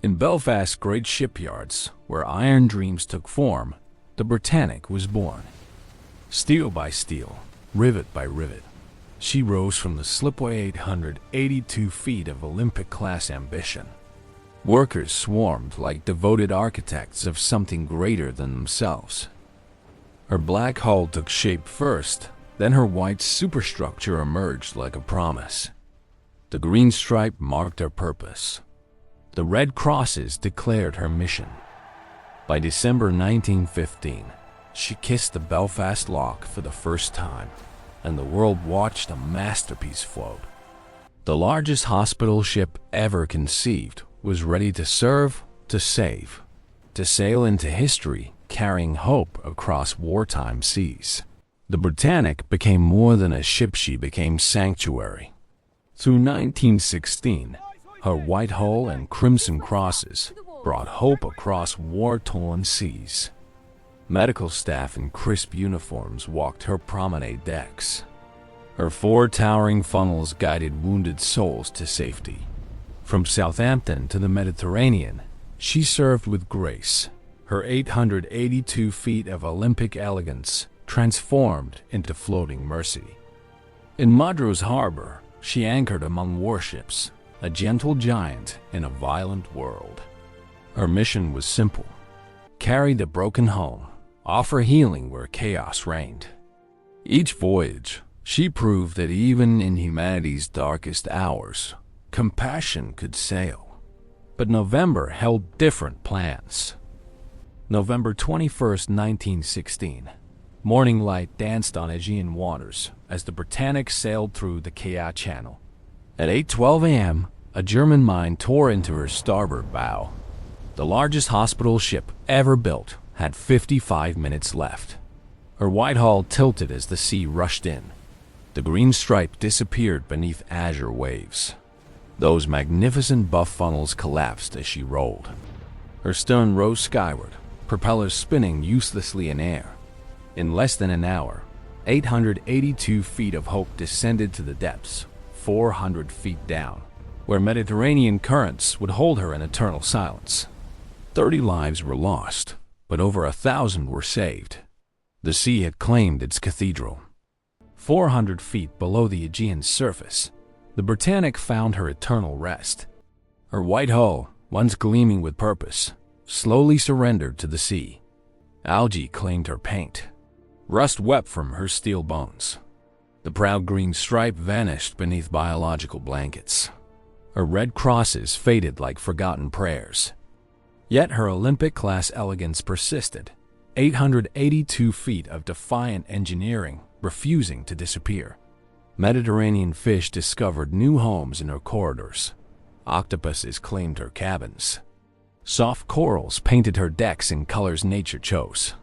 In Belfast's great shipyards, where iron dreams took form, the BRITANNIC was born. Steel by steel, rivet by rivet, she rose from the slipway 882 feet of Olympic-class ambition. Workers swarmed like devoted architects of something greater than themselves. Her black hull took shape first, then her white superstructure emerged like a promise. The green stripe marked her purpose. The red crosses declared her mission. By December 1915, she kissed the Belfast lock for the first time, and the world watched a masterpiece float. The largest hospital ship ever conceived was ready to serve, to save, to sail into history, carrying hope across wartime seas. The BRITANNIC became more than a ship, she became sanctuary. Through 1916, her white hull and crimson crosses brought hope across war-torn seas. Medical staff in crisp uniforms walked her promenade decks. Her 4 towering funnels guided wounded souls to safety. From Southampton to the Mediterranean, she served with grace. Her 882 feet of Olympic elegance transformed into floating mercy. In Madras Harbor, she anchored among warships, a gentle giant in a violent world. Her mission was simple: carry the broken home, offer healing where chaos reigned. Each voyage, she proved that even in humanity's darkest hours, compassion could sail. But November held different plans. November 21st, 1916. Morning light danced on Aegean waters as the BRITANNIC sailed through the Kea Channel. At 8:12 a.m., a German mine tore into her starboard bow. The largest hospital ship ever built had 55 minutes left. Her white hull tilted as the sea rushed in. The green stripe disappeared beneath azure waves. Those magnificent buff funnels collapsed as she rolled. Her stern rose skyward, propellers spinning uselessly in air. In less than an hour, 882 feet of hope descended to the depths, 400 feet down, where Mediterranean currents would hold her in eternal silence. 30 lives were lost, but over 1,000 were saved. The sea had claimed its cathedral. 400 feet below the Aegean surface, the BRITANNIC found her eternal rest. Her white hull, once gleaming with purpose, slowly surrendered to the sea. Algae claimed her paint. Rust wept from her steel bones. The proud green stripe vanished beneath biological blankets. Her red crosses faded like forgotten prayers. Yet her Olympic-class elegance persisted, 882 feet of defiant engineering refusing to disappear. Mediterranean fish discovered new homes in her corridors. Octopuses claimed her cabins. Soft corals painted her decks in colors nature chose.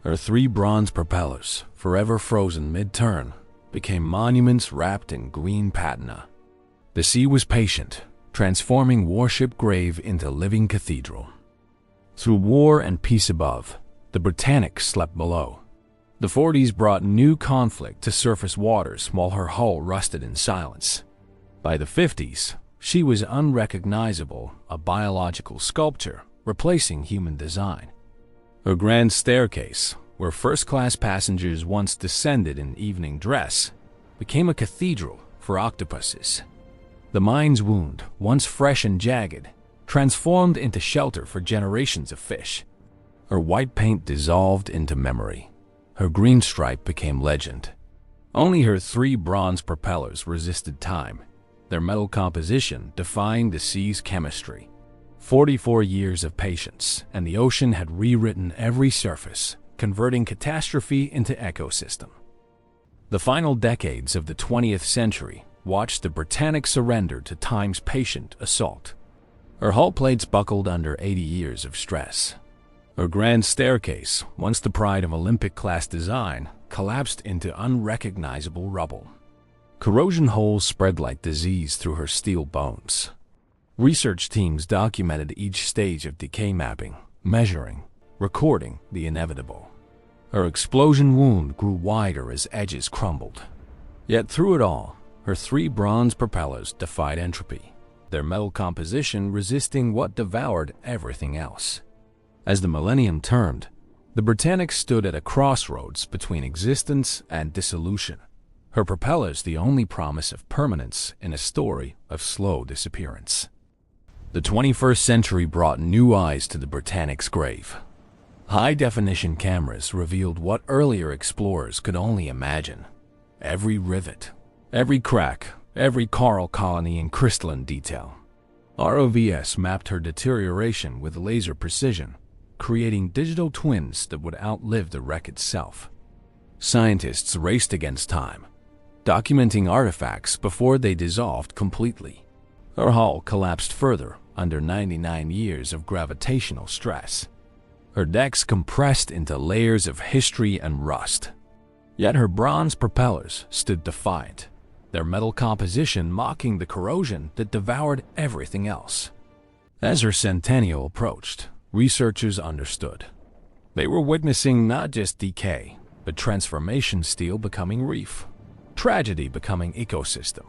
Her 3 bronze propellers, forever frozen mid-turn, became monuments wrapped in green patina. The sea was patient, transforming warship grave into living cathedral. Through war and peace above, the BRITANNIC slept below. The 40s brought new conflict to surface waters while her hull rusted in silence. By the 50s, she was unrecognizable, a biological sculpture replacing human design. Her grand staircase, where first-class passengers once descended in evening dress, became a cathedral for octopuses. The mine's wound, once fresh and jagged, transformed into shelter for generations of fish. Her white paint dissolved into memory. Her green stripe became legend. Only her 3 bronze propellers resisted time, their metal composition defying the sea's chemistry. 44 years of patience, and the ocean had rewritten every surface, converting catastrophe into ecosystem. The final decades of the 20th century watched the BRITANNIC surrender to time's patient assault. Her hull plates buckled under 80 years of stress. Her grand staircase, once the pride of Olympic-class design, collapsed into unrecognizable rubble. Corrosion holes spread like disease through her steel bones. Research teams documented each stage of decay, mapping, measuring, recording the inevitable. Her explosion wound grew wider as edges crumbled. Yet through it all, her 3 bronze propellers defied entropy. their metal composition resisting what devoured everything else. As the millennium turned, the BRITANNIC stood at a crossroads between existence and dissolution, her propellers the only promise of permanence in a story of slow disappearance. The 21st century brought new eyes to the BRITANNIC's grave. High-definition cameras revealed what earlier explorers could only imagine. Every rivet, every crack, every coral colony in crystalline detail. ROVs mapped her deterioration with laser precision, creating digital twins that would outlive the wreck itself. Scientists raced against time, documenting artifacts before they dissolved completely. Her hull collapsed further under 99 years of gravitational stress. Her decks compressed into layers of history and rust. Yet her bronze propellers stood defiant, their metal composition mocking the corrosion that devoured everything else. As her centennial approached, researchers understood. They were witnessing not just decay, but transformation, steel becoming reef, tragedy becoming ecosystem.